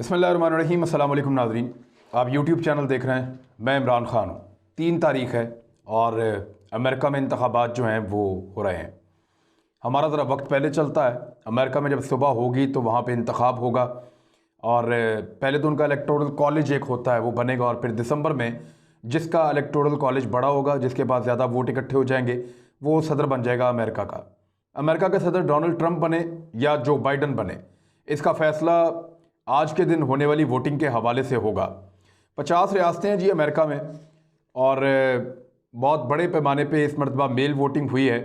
बिस्मिल्लाहिर्रहमानिर्रहीम। अस्सलाम वालेकुम नाज़रीन, आप यूट्यूब चैनल देख रहे हैं। मैं इमरान ख़ान हूँ। 3 तारीख़ है और अमेरिका में इंतखाबात जो हैं वो हो रहे हैं। हमारा ज़रा वक्त पहले चलता है। अमेरिका में जब सुबह होगी तो वहाँ पे इंतखाब होगा और पहले तो उनका इलेक्टोरल कॉलेज एक होता है वो बनेगा और फिर दिसंबर में जिसका इलेक्टोरल कॉलेज बड़ा होगा, जिसके पास ज़्यादा वोट इकट्ठे हो जाएंगे, वो सदर बन जाएगा अमेरिका का। अमेरिका के सदर डोनाल्ड ट्रंप बने या जो बाइडन बने, इसका फ़ैसला आज के दिन होने वाली वोटिंग के हवाले से होगा। 50 रियासतें हैं जी अमेरिका में और बहुत बड़े पैमाने पे इस मरतबा मेल वोटिंग हुई है,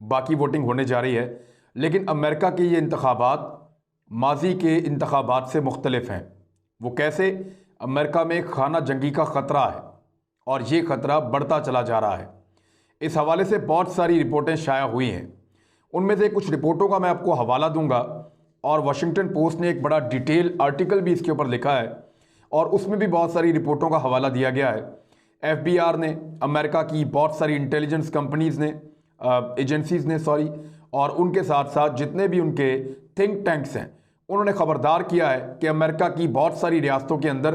बाकी वोटिंग होने जा रही है। लेकिन अमेरिका के ये इंतखाबात माजी के इंतखाबात से मुख्तलिफ हैं। वो कैसे? अमेरिका में खाना जंगी का ख़तरा है और ये ख़तरा बढ़ता चला जा रहा है। इस हवाले से बहुत सारी रिपोर्टें शाया हुई हैं। उनमें से कुछ रिपोर्टों का मैं आपको हवाला दूंगा और वाशिंगटन पोस्ट ने एक बड़ा डिटेल आर्टिकल भी इसके ऊपर लिखा है और उसमें भी बहुत सारी रिपोर्टों का हवाला दिया गया है। FBI ने, अमेरिका की बहुत सारी इंटेलिजेंस कंपनीज़ ने, एजेंसीज़ ने और उनके साथ साथ जितने भी उनके थिंक टैंक्स हैं, उन्होंने ख़बरदार किया है कि अमेरिका की बहुत सारी रियासतों के अंदर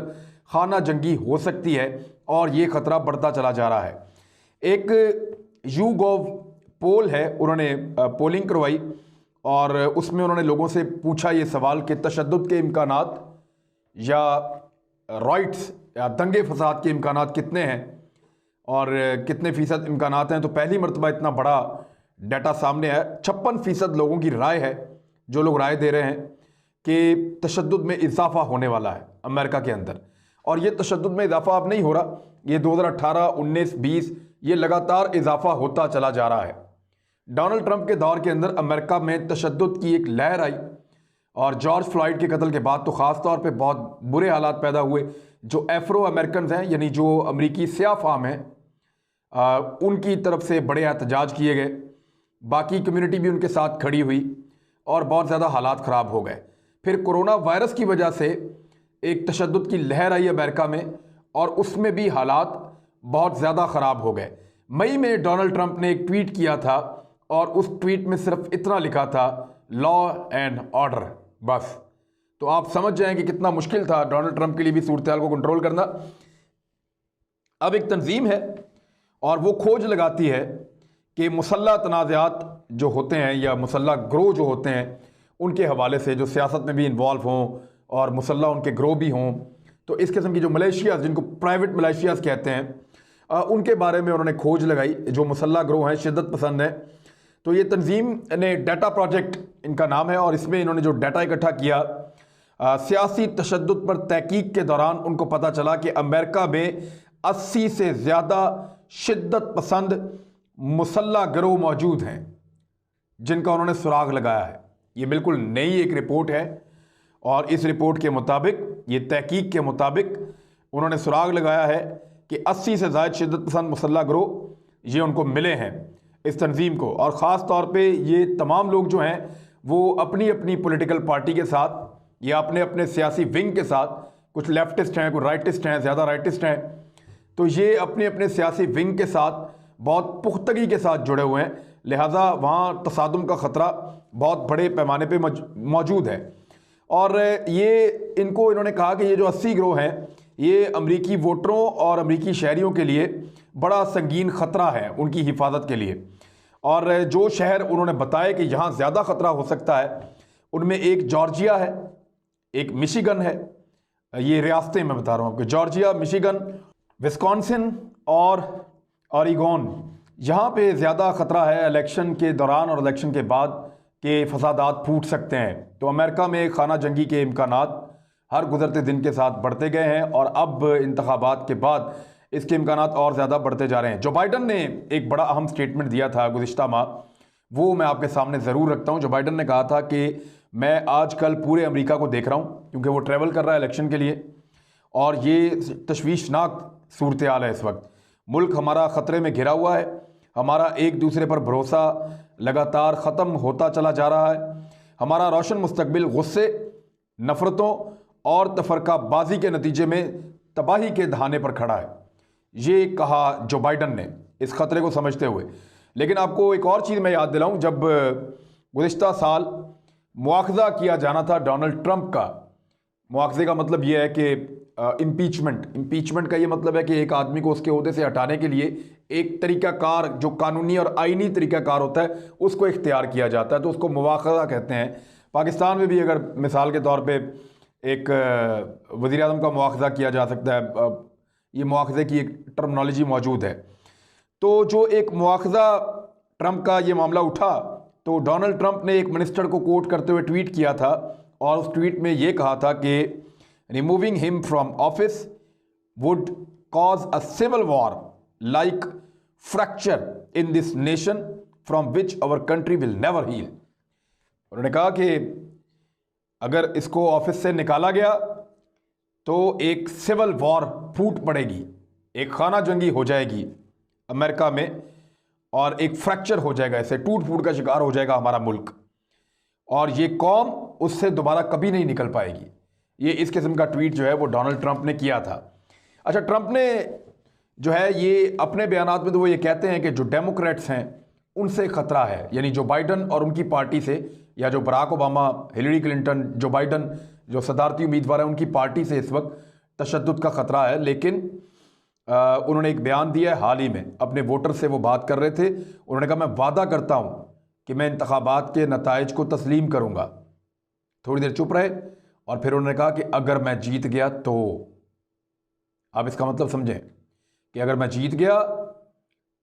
खाना जंगी हो सकती है और ये ख़तरा बढ़ता चला जा रहा है। एक YouGov पोल है, उन्होंने पोलिंग करवाई और उसमें उन्होंने लोगों से पूछा ये सवाल कि तशद्दुद के इम्कानात या राइट्स या दंगे फसाद के इम्कानात कितने हैं और कितने फ़ीसद इम्कानात हैं। तो पहली मरतबा इतना बड़ा डाटा सामने आया। 56% लोगों की राय है, जो लोग राय दे रहे हैं कि तशद्दुद में इजाफा होने वाला है अमेरिका के अंदर। और ये तशद्दुद में इजाफा अब नहीं हो रहा, ये 2018, 19, 20 ये लगातार इजाफा होता चला जा रहा है। डोनाल्ड ट्रंप के दौर के अंदर अमेरिका में तशद्दुद की एक लहर आई और जॉर्ज फ्लॉयड के कत्ल के बाद तो ख़ास तौर पे बहुत बुरे हालात पैदा हुए। जो अफ्रो अमेरिकन हैं, यानी जो अमरीकी स्याह फाम हैं, उनकी तरफ से बड़े एहतजाज किए गए। बाकी कम्युनिटी भी उनके साथ खड़ी हुई और बहुत ज़्यादा हालात ख़राब हो गए। फिर कोरोना वायरस की वजह से एक तशद्दुद की लहर आई अमेरिका में और उसमें भी हालात बहुत ज़्यादा ख़राब हो गए। मई में डोनाल्ड ट्रंप ने एक ट्वीट किया था और उस ट्वीट में सिर्फ इतना लिखा था, लॉ एंड ऑर्डर, बस। तो आप समझ जाएं कि कितना मुश्किल था डोनाल्ड ट्रंप के लिए भी सूरत हाल को कंट्रोल करना। अब एक तंजीम है और वो खोज लगाती है कि मुसल्लह तनाज़ात जो होते हैं या मुसल्लह ग्रोह जो होते हैं, उनके हवाले से जो सियासत में भी इन्वॉल्व हों और मुसल्लह उनके ग्रोह भी हों, तो इस किस्म की जो मलेशियाज़, जिनको प्राइवेट मलेशियाज़ कहते हैं, उनके बारे में उन्होंने खोज लगाई। जो मुसल्लह ग्रोह हैं, शिद्दत पसंद हैं। तो ये तंजीम ने डाटा प्रोजेक्ट इनका नाम है और इसमें इन्होंने जो डाटा इकट्ठा किया, सियासी तशद्दुद पर तहकीक के दौरान उनको पता चला कि अमेरिका में 80 से ज़्यादा शिद्दत पसंद मुसल्लह गिरोह मौजूद हैं जिनका उन्होंने सुराग लगाया है। ये बिल्कुल नई एक रिपोर्ट है और इस रिपोर्ट के मुताबिक, ये तहकीक के मुताबिक उन्होंने सुराग लगाया है कि 80 से ज़्यादा शिद्दत पसंद मुसल्लह गिरोह ये उनको मिले हैं इस तंजीम को। और ख़ास तौर पे ये तमाम लोग जो हैं वो अपनी अपनी पॉलिटिकल पार्टी के साथ या अपने अपने सियासी विंग के साथ, कुछ लेफ्टिस्ट हैं, कुछ राइटिस्ट हैं, ज़्यादा राइटिस्ट हैं, तो ये अपने अपने सियासी विंग के साथ बहुत पुख्तगी के साथ जुड़े हुए हैं। लिहाजा वहाँ तसादुम का ख़तरा बहुत बड़े पैमाने पे मौजूद है। और ये इनको इन्होंने कहा कि ये जो 80 गिरोह हैं, ये अमरीकी वोटरों और अमरीकी शहरियों के लिए बड़ा संगीन ख़तरा है उनकी हिफाजत के लिए। और जो शहर उन्होंने बताया कि यहाँ ज़्यादा ख़तरा हो सकता है, उनमें एक जॉर्जिया है, एक मिशिगन है। ये रियासतें मैं बता रहा हूँ आपको, जॉर्जिया, मिशिगन, विस्कॉन्सिन और ओरेगोन। यहाँ पे ज़्यादा ख़तरा है इलेक्शन के दौरान और इलेक्शन के बाद के फसादात फूट सकते हैं। तो अमेरिका में खाना जंगी के इम्कानात हर गुजरते दिन के साथ बढ़ते गए हैं और अब इंतखाबात के बाद इसके इम्कानात और ज़्यादा बढ़ते जा रहे हैं। जो बाइडन ने एक बड़ा अहम स्टेटमेंट दिया था गुज़िश्ता माह, वो मैं आपके सामने ज़रूर रखता हूँ। जो बाइडन ने कहा था कि मैं आजकल पूरे अमेरिका को देख रहा हूँ, क्योंकि वो ट्रैवल कर रहा है इलेक्शन के लिए और ये तशवीशनाक सूरत हाल है इस वक्त। मुल्क हमारा ख़तरे में घिरा हुआ है, हमारा एक दूसरे पर भरोसा लगातार ख़त्म होता चला जा रहा है, हमारा रोशन मुस्तकबिल गुस्से, नफ़रतों और तफरकाबाजी के नतीजे में तबाही के दहाने पर खड़ा है। ये कहा जो बाइडन ने इस ख़तरे को समझते हुए। लेकिन आपको एक और चीज़ मैं याद दिलाऊं, जब गुज़िश्ता साल मुआखज़ा किया जाना था डोनाल्ड ट्रंप का, मुआवजे का मतलब ये है कि इम्पीचमेंट का ये मतलब है कि एक आदमी को उसके ओहदे से हटाने के लिए एक तरीकाकार जो कानूनी और आईनी तरीकाकार होता है उसको इख्तियार किया जाता है, तो उसको मुआखज़ा कहते हैं। पाकिस्तान में भी अगर मिसाल के तौर पे एक वज़ीर आज़म का मुआखज़ा किया जा सकता है, ये मुआखज़े की एक टर्मिनोलॉजी मौजूद है। तो जो एक मुआखज़ा ट्रंप का ये मामला उठा तो डोनाल्ड ट्रंप ने एक मिनिस्टर को कोट करते हुए ट्वीट किया था और उस ट्वीट में ये कहा था कि removing him from office would cause a civil war like fracture in this nation from which our country will never heal. उन्होंने कहा कि अगर इसको ऑफिस से निकाला गया तो एक सिविल वॉर फूट पड़ेगी, एक खाना जंगी हो जाएगी अमेरिका में और एक फ्रैक्चर हो जाएगा, ऐसे टूट फूट का शिकार हो जाएगा हमारा मुल्क और ये कौम उससे दोबारा कभी नहीं निकल पाएगी। ये इस किस्म का ट्वीट जो है वो डोनाल्ड ट्रंप ने किया था। अच्छा, ट्रंप ने जो है ये अपने बयानात में तो वो ये कहते हैं कि जो डेमोक्रेट्स हैं उनसे ख़तरा है, यानी जो बाइडन और उनकी पार्टी से, या जो बराक ओबामा, हिलरी क्लिंटन, जो बाइडन जो सदारती उम्मीदवार हैं उनकी पार्टी से इस वक्त तशद्दुद का ख़तरा है। लेकिन उन्होंने एक बयान दिया है हाल ही में, अपने वोटर से वो बात कर रहे थे। उन्होंने कहा मैं वादा करता हूँ कि मैं इंतखाबात के नताइज को तस्लीम करूँगा। थोड़ी देर चुप रहे और फिर उन्होंने कहा कि अगर मैं जीत गया तो, आप इसका मतलब समझें कि अगर मैं जीत गया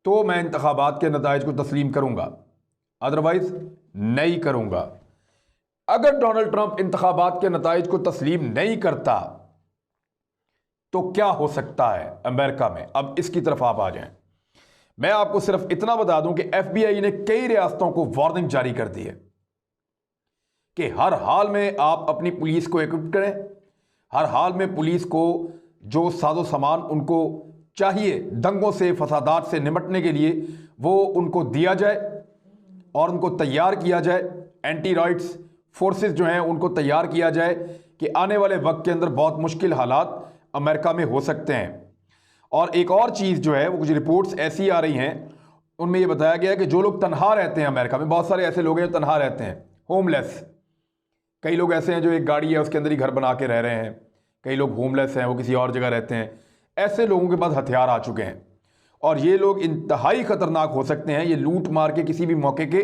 तो मैं इंतखाबात के नताइज को तस्लीम करूँगा, अदरवाइज नहीं करूँगा। अगर डोनाल्ड ट्रंप इंतखाबात के नताइज को तस्लीम नहीं करता तो क्या हो सकता है अमेरिका में। अब इसकी तरफ आप आ जाएं। मैं आपको सिर्फ इतना बता दूं कि FBI ने कई रियासतों को वार्निंग जारी कर दी है कि हर हाल में आप अपनी पुलिस को इक्विप करें, हर हाल में पुलिस को जो साजो सामान उनको चाहिए दंगों से, फसादात से निपटने के लिए, वो उनको दिया जाए और उनको तैयार किया जाए। एंटी राइट्स फोर्सेस जो हैं उनको तैयार किया जाए कि आने वाले वक्त के अंदर बहुत मुश्किल हालात अमेरिका में हो सकते हैं। और एक और चीज़ जो है वो कुछ रिपोर्ट्स ऐसी आ रही हैं, उनमें ये बताया गया है कि जो लोग तनहा रहते हैं अमेरिका में, बहुत सारे ऐसे लोग हैं जो तनहा रहते हैं, होमलेस। कई लोग ऐसे हैं जो एक गाड़ी है उसके अंदर ही घर बना के रह रहे हैं, कई लोग होमलेस हैं, वो किसी और जगह रहते हैं। ऐसे लोगों के पास हथियार आ चुके हैं और ये लोग इंतहाई ख़तरनाक हो सकते हैं। ये लूट मार के किसी भी मौके के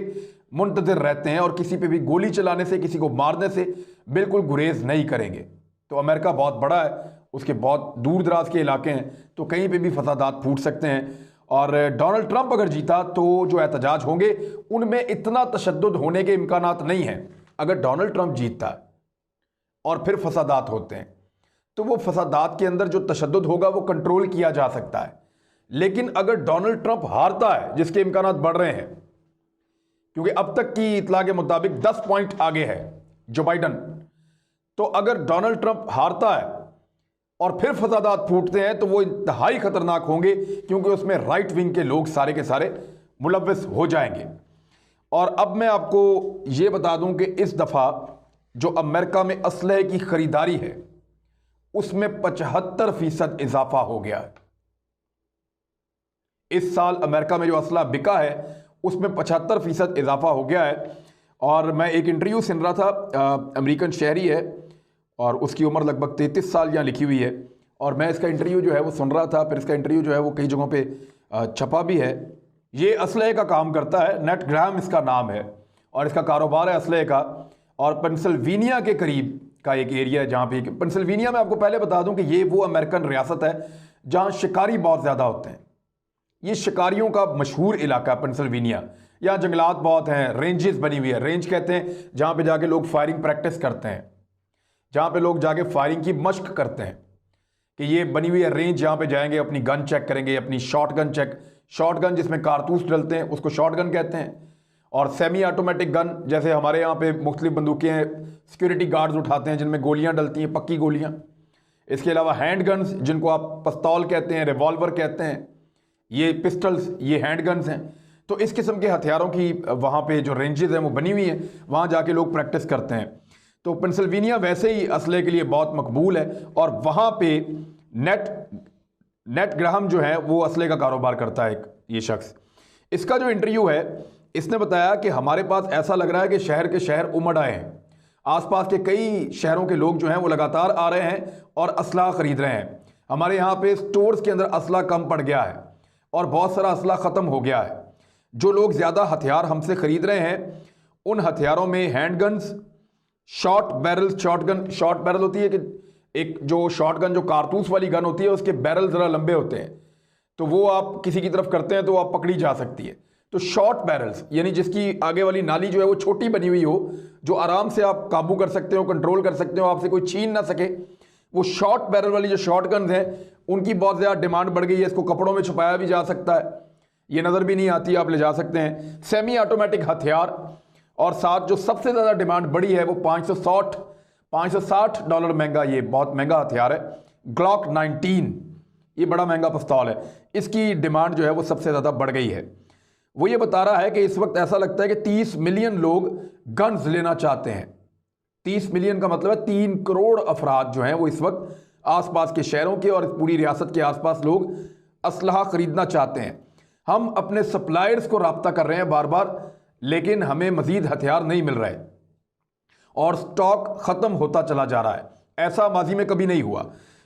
मुंतज़िर रहते हैं और किसी पे भी गोली चलाने से, किसी को मारने से बिल्कुल गुरेज नहीं करेंगे। तो अमेरिका बहुत बड़ा है, उसके बहुत दूर दराज के इलाके हैं, तो कहीं पे भी फसादात फूट सकते हैं। और डोनाल्ड ट्रंप अगर जीता तो जो एहतजाज होंगे उनमें इतना तशद्दुद होने के इम्कानात नहीं हैं। अगर डोनाल्ड ट्रंप जीतता है और फिर फसादात होते हैं तो वो फसादात के अंदर जो तशद्दुद होगा वो कंट्रोल किया जा सकता है। लेकिन अगर डोनाल्ड ट्रंप हारता है, जिसके इम्कानात बढ़ रहे हैं क्योंकि अब तक की इतला के मुताबिक 10 पॉइंट आगे है जो बाइडन, तो अगर डोनाल्ड ट्रंप हारता है और फिर फसादात फूटते हैं तो वो इंतहाई खतरनाक होंगे क्योंकि उसमें राइट विंग के लोग सारे के सारे मुलव्वस हो जाएंगे। और अब मैं आपको ये बता दूं कि इस दफ़ा जो अमेरिका में असलहे की खरीदारी है उसमें 75% इजाफा हो गया है। इस साल अमेरिका में जो असला बिका है उसमें 75% इजाफा हो गया है। और मैं एक इंटरव्यू सुन रहा था, अमेरिकन शहरी है और उसकी उम्र लगभग 33 साल यहाँ लिखी हुई है, और मैं इसका इंटरव्यू जो है वो सुन रहा था, फिर इसका इंटरव्यू जो है वो कई जगहों पे छपा भी है। ये असलहे का काम करता है, नेट ग्राहम इसका नाम है और इसका कारोबार है असलहे का। और पेंसिल्वेनिया के करीब का एक एरिया है जहाँ पे, पेंसिल्वेनिया में आपको पहले बता दूं कि ये वो अमेरिकन रियासत है जहाँ शिकारी बहुत ज़्यादा होते हैं। ये शिकारियों का मशहूर इलाका है पेंसिल्वेनिया। यहाँ जंगलात बहुत हैं, रेंजेस बनी हुई है, रेंज कहते हैं जहाँ पे जाके लोग फायरिंग प्रैक्टिस करते हैं, जहाँ पे लोग जाके फायरिंग की मश्क करते हैं। कि ये बनी हुई है रेंज, जहाँ पे जाएंगे अपनी गन चेक करेंगे, अपनी शॉट गन जिसमें कारतूस डलते हैं उसको शॉट गन कहते हैं। और सेमी ऑटोमेटिक गन, जैसे हमारे यहाँ पे मुख्तलिफ बंदूकें हैं, सिक्योरिटी गार्ड्स उठाते हैं जिनमें गोलियाँ डलती हैं, पक्की गोलियाँ। इसके अलावा हैंड गन्स जिनको आप पिस्तौल कहते हैं, रिवॉल्वर कहते हैं, ये पिस्टल्स, ये हैंड गन्स हैं। तो इस किस्म के हथियारों की वहाँ पे जो रेंजेस हैं वो बनी हुई हैं, वहाँ जाके लोग प्रैक्टिस करते हैं। तो पेंसिल्वेनिया वैसे ही असले के लिए बहुत मकबूल है और वहाँ पे नेट ग्राहम जो है वो असले का कारोबार करता है ये शख्स। इसका जो इंटरव्यू है, इसने बताया कि हमारे पास ऐसा लग रहा है कि शहर के शहर उमड़ आए हैं। आसपास के कई शहरों के लोग जो हैं वो लगातार आ रहे हैं और असला ख़रीद रहे हैं। हमारे यहाँ पे स्टोर्स के अंदर असला कम पड़ गया है और बहुत सारा असला ख़त्म हो गया है। जो लोग ज़्यादा हथियार हमसे ख़रीद रहे हैं उन हथियारों में हैंड गन्स, शॉर्ट बैरल होती है कि एक जो शॉर्ट गन जो कारतूस वाली गन होती है उसके बैरल ज़रा लंबे होते हैं, तो वो आप किसी की तरफ करते हैं तो आप पकड़ी जा सकती है। तो शॉर्ट बैरल्स यानी जिसकी आगे वाली नाली जो है वो छोटी बनी हुई हो, जो आराम से आप काबू कर सकते हो, कंट्रोल कर सकते हो, आपसे कोई छीन ना सके, वो शॉर्ट बैरल वाली जो शॉर्ट गन्स हैं उनकी बहुत ज़्यादा डिमांड बढ़ गई है। इसको कपड़ों में छुपाया भी जा सकता है, ये नज़र भी नहीं आती, आप ले जा सकते हैं। सेमी ऑटोमेटिक हथियार, और साथ जो सबसे ज़्यादा डिमांड बढ़ी है वो $560 महंगा, ये बहुत महंगा हथियार है, ग्लॉक 19, ये बड़ा महंगा पिस्तौल है। इसकी डिमांड जो है वो सबसे ज़्यादा बढ़ गई है। वो ये बता रहा है कि इस वक्त ऐसा लगता है कि 30 मिलियन लोग गन्स लेना चाहते हैं। 30 मिलियन का मतलब है 3 करोड़ अफराद जो हैं वो इस वक्त आसपास के शहरों के और पूरी रियासत के आसपास लोग असलहा खरीदना चाहते हैं। हम अपने सप्लायर्स को राब्ता कर रहे हैं बार बार, लेकिन हमें मजीद हथियार नहीं मिल रहे और स्टॉक ख़त्म होता चला जा रहा है। ऐसा माजी में कभी नहीं हुआ।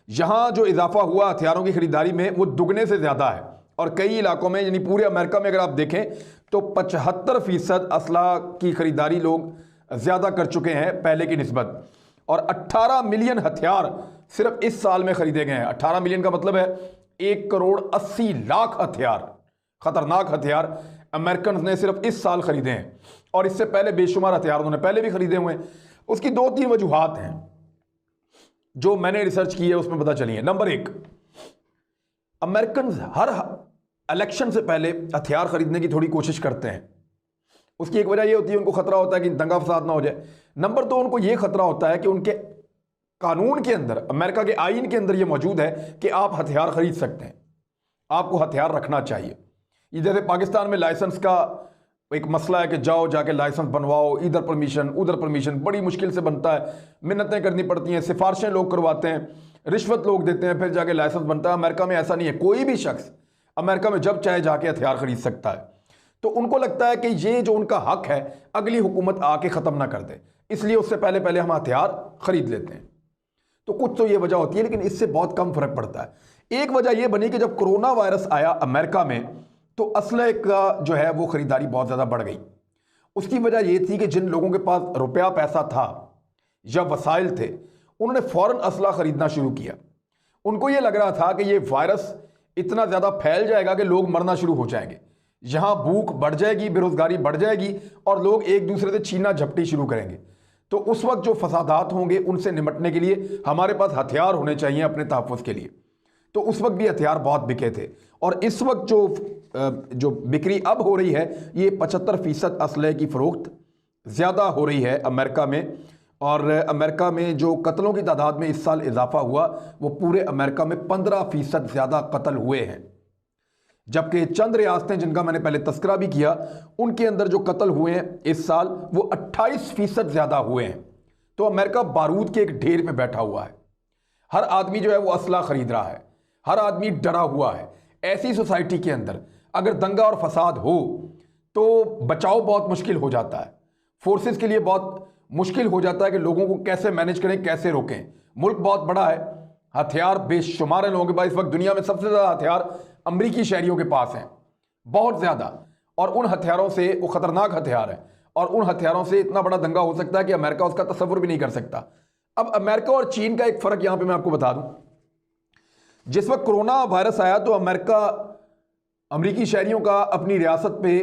यहाँ जो इजाफा हुआ हथियारों की खरीदारी में वो दुगने से ज़्यादा है, और कई इलाकों में यानी पूरे अमेरिका में अगर आप देखें तो 75% असला की खरीदारी लोग ज़्यादा कर चुके हैं पहले की निस्बत। और 18 मिलियन हथियार सिर्फ इस साल में खरीदे गए हैं। 18 मिलियन का मतलब है 1,80,00,000 हथियार, ख़तरनाक हथियार अमेरिकन ने सिर्फ इस साल खरीदे हैं, और इससे पहले बेशुमार हथियार उन्होंने पहले भी खरीदे हुए हैं। उसकी 2-3 वजूहात हैं जो मैंने रिसर्च की है, उसमें पता चली है। नंबर 1, अमेरिकन हर इलेक्शन से पहले हथियार खरीदने की थोड़ी कोशिश करते हैं। उसकी एक वजह यह होती है उनको खतरा होता है कि दंगा फसाद ना हो जाए। नंबर 2, उनको यह खतरा होता है कि उनके कानून के अंदर, अमेरिका के आईन के अंदर यह मौजूद है कि आप हथियार खरीद सकते हैं, आपको हथियार रखना चाहिए। ये जैसे पाकिस्तान में लाइसेंस का एक मसला है कि जाओ जाके लाइसेंस बनवाओ, इधर परमिशन उधर परमिशन, बड़ी मुश्किल से बनता है, मिन्नतें करनी पड़ती हैं, सिफारिशें लोग करवाते हैं, रिश्वत लोग देते हैं, फिर जाके लाइसेंस बनता है। अमेरिका में ऐसा नहीं है, कोई भी शख्स अमेरिका में जब चाहे जाके हथियार खरीद सकता है। तो उनको लगता है कि ये जो उनका हक है अगली हुकूमत आके ख़त्म ना कर दे, इसलिए उससे पहले पहले हम हथियार खरीद लेते हैं। तो कुछ तो ये वजह होती है, लेकिन इससे बहुत कम फर्क पड़ता है। एक वजह यह बनी कि जब कोरोना वायरस आया अमेरिका में तो असले का जो है वो खरीदारी बहुत ज़्यादा बढ़ गई। उसकी वजह यह थी कि जिन लोगों के पास रुपया पैसा था या वसाइल थे उन्होंने फ़ौरन असला ख़रीदना शुरू किया। उनको ये लग रहा था कि ये वायरस इतना ज़्यादा फैल जाएगा कि लोग मरना शुरू हो जाएंगे, यहाँ भूख बढ़ जाएगी, बेरोज़गारी बढ़ जाएगी और लोग एक दूसरे से छीना झपटी शुरू करेंगे। तो उस वक्त जो फसादात होंगे उनसे निपटने के लिए हमारे पास हथियार होने चाहिए अपने तहफ़्फ़ुज़ के लिए। तो उस वक्त भी हथियार बहुत बिके थे, और इस वक्त जो बिक्री अब हो रही है ये 75% असले की फ़रोख्त ज़्यादा हो रही है अमेरिका में। और अमेरिका में जो कत्लों की तादाद में इस साल इजाफा हुआ वो पूरे अमेरिका में 15% ज़्यादा कत्ल हुए हैं, जबकि चंद रियासतें जिनका मैंने पहले तस्करा भी किया उनके अंदर जो कत्ल हुए हैं इस साल वो 28% ज़्यादा हुए हैं। तो अमेरिका बारूद के एक ढेर में बैठा हुआ है, हर आदमी जो है वो असला ख़रीद रहा है, हर आदमी डरा हुआ है। ऐसी सोसाइटी के अंदर अगर दंगा और फसाद हो तो बचाव बहुत मुश्किल हो जाता है, फोर्सेस के लिए बहुत मुश्किल हो जाता है कि लोगों को कैसे मैनेज करें, कैसे रोकें। मुल्क बहुत बड़ा है, हथियार बेशुमार है लोगों के पास। इस वक्त दुनिया में सबसे ज़्यादा हथियार अमरीकी शहरियों के पास हैं, बहुत ज़्यादा, और उन हथियारों से, वो ख़तरनाक हथियार है, और उन हथियारों से इतना बड़ा दंगा हो सकता है कि अमेरिका उसका तसव्वुर भी नहीं कर सकता। अब अमेरिका और चीन का एक फ़र्क यहाँ पर मैं आपको बता दूँ। जिस वक्त कोरोना वायरस आया तो अमरीकी शहरियों का अपनी रियासत पे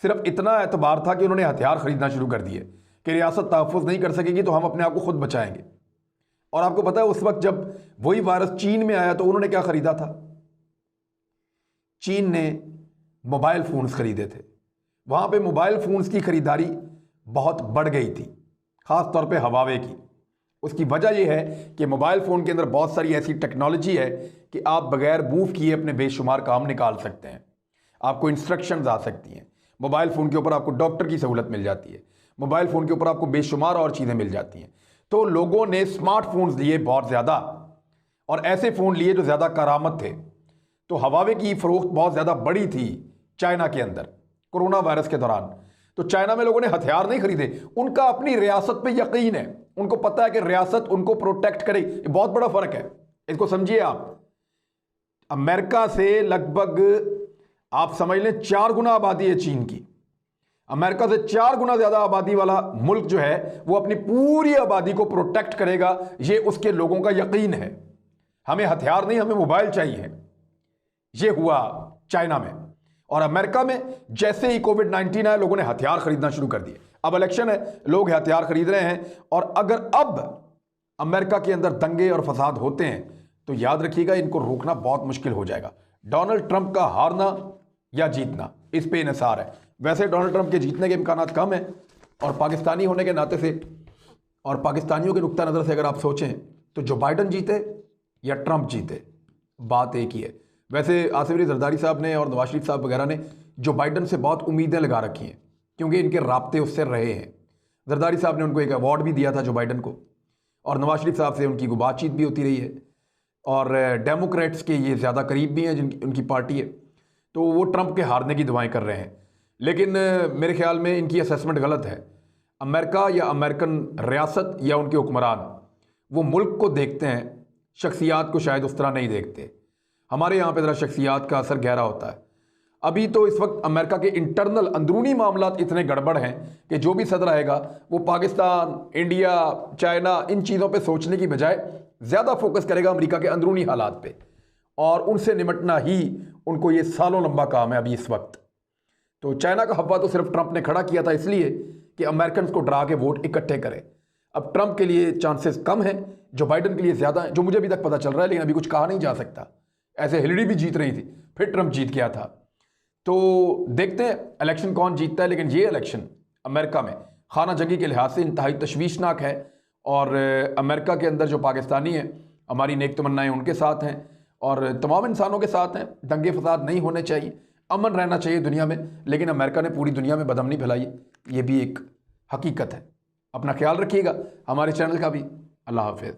सिर्फ इतना एतबार था कि उन्होंने हथियार खरीदना शुरू कर दिए कि रियासत तहफ़्फ़ुज़ नहीं कर सकेगी तो हम अपने आप को खुद बचाएंगे। और आपको पता है उस वक्त जब वही वायरस चीन में आया तो उन्होंने क्या खरीदा था? चीन ने मोबाइल फ़ोन्स खरीदे थे। वहाँ पे मोबाइल फ़ोन्स की ख़रीदारी बहुत बढ़ गई थी, ख़ास तौर पे हवावे की। उसकी वजह यह है कि मोबाइल फ़ोन के अंदर बहुत सारी ऐसी टेक्नोलॉजी है कि आप बगैर मूव किए अपने बेशुमार काम निकाल सकते हैं, आपको इंस्ट्रक्शंस आ सकती हैं। मोबाइल फ़ोन के ऊपर आपको डॉक्टर की सहूलत मिल जाती है, मोबाइल फ़ोन के ऊपर आपको बेशुमार और चीज़ें मिल जाती हैं। तो लोगों ने स्मार्टफोन्स लिए बहुत ज़्यादा, और ऐसे फ़ोन लिए जो ज़्यादा करामत थे। तो हवावे की फ़रोख्त बहुत ज़्यादा बड़ी थी चाइना के अंदर कोरोना वायरस के दौरान। तो चाइना में लोगों ने हथियार नहीं खरीदे, उनका अपनी रियासत पे यकीन है, उनको पता है कि रियासत उनको प्रोटेक्ट करे। ये बहुत बड़ा फर्क है, इसको समझिए आप। अमेरिका से लगभग आप समझ लें 4 गुना आबादी है चीन की। अमेरिका से 4 गुना ज्यादा आबादी वाला मुल्क जो है वो अपनी पूरी आबादी को प्रोटेक्ट करेगा, ये उसके लोगों का यकीन है। हमें हथियार नहीं, हमें मोबाइल चाहिए। ये हुआ चाइना में। और अमेरिका में जैसे ही कोविड-19 आया, लोगों ने हथियार खरीदना शुरू कर दिए। अब इलेक्शन है, लोग हथियार खरीद रहे हैं। और अगर अब अमेरिका के अंदर दंगे और फसाद होते हैं तो याद रखिएगा, इनको रोकना बहुत मुश्किल हो जाएगा। डोनाल्ड ट्रंप का हारना या जीतना, इस पे इन्हिसार है। वैसे डोनाल्ड ट्रंप के जीतने के इम्कानात कम है, और पाकिस्तानी होने के नाते से और पाकिस्तानियों के नुक्ता नज़र से अगर आप सोचें तो जो बाइडन जीते या ट्रंप जीते, बात एक ही है। वैसे आसिफ अली जरदारी साहब ने और नवाज शरीफ साहब वगैरह ने जो बाइडन से बहुत उम्मीदें लगा रखी हैं, क्योंकि इनके राब्ते उससे रहे हैं। जरदारी साहब ने उनको एक अवार्ड भी दिया था जो बाइडन को, और नवाज शरीफ साहब से उनकी बातचीत भी होती रही है। और डेमोक्रेट्स के ये ज़्यादा करीब भी हैं, जिनकी उनकी पार्टी है, तो वो ट्रंप के हारने की दुआएं कर रहे हैं। लेकिन मेरे ख्याल में इनकी असेसमेंट गलत है। अमेरिका या अमेरिकन रियासत या उनके हुक्मरान वो मुल्क को देखते हैं, शख्सियात को शायद उस तरह नहीं देखते। हमारे यहाँ पे ज़रा शख्सियात का असर गहरा होता है। अभी तो इस वक्त अमेरिका के इंटरनल अंदरूनी मामलात इतने गड़बड़ हैं कि जो भी सदर आएगा वो पाकिस्तान, इंडिया, चाइना, इन चीज़ों पे सोचने की बजाय ज़्यादा फोकस करेगा अमेरिका के अंदरूनी हालात पे, और उनसे निपटना ही उनको ये सालों लंबा काम है अभी इस वक्त। तो चाइना का हवा तो सिर्फ ट्रंप ने खड़ा किया था इसलिए कि अमेरिकन को डरा के वोट इकट्ठे करे। अब ट्रंप के लिए चांसेस कम हैं, जो बाइडन के लिए ज़्यादा है, जो मुझे अभी तक पता चल रहा है, लेकिन अभी कुछ कहा नहीं जा सकता। ऐसे हिलरी भी जीत रही थी, फिर ट्रंप जीत गया था। तो देखते हैं इलेक्शन कौन जीतता है। लेकिन ये इलेक्शन अमेरिका में खाना जंगी के लिहाज से इंतहाई तशवीशनाक है। और अमेरिका के अंदर जो पाकिस्तानी हैं, हमारी नेक तमन्नाएं उनके साथ हैं और तमाम इंसानों के साथ हैं। दंगे फसाद नहीं होने चाहिए, अमन रहना चाहिए दुनिया में। लेकिन अमेरिका ने पूरी दुनिया में बदअमनी फैलाई, ये भी एक हकीकत है। अपना ख्याल रखिएगा, हमारे चैनल का भी। अल्लाह हाफिज़।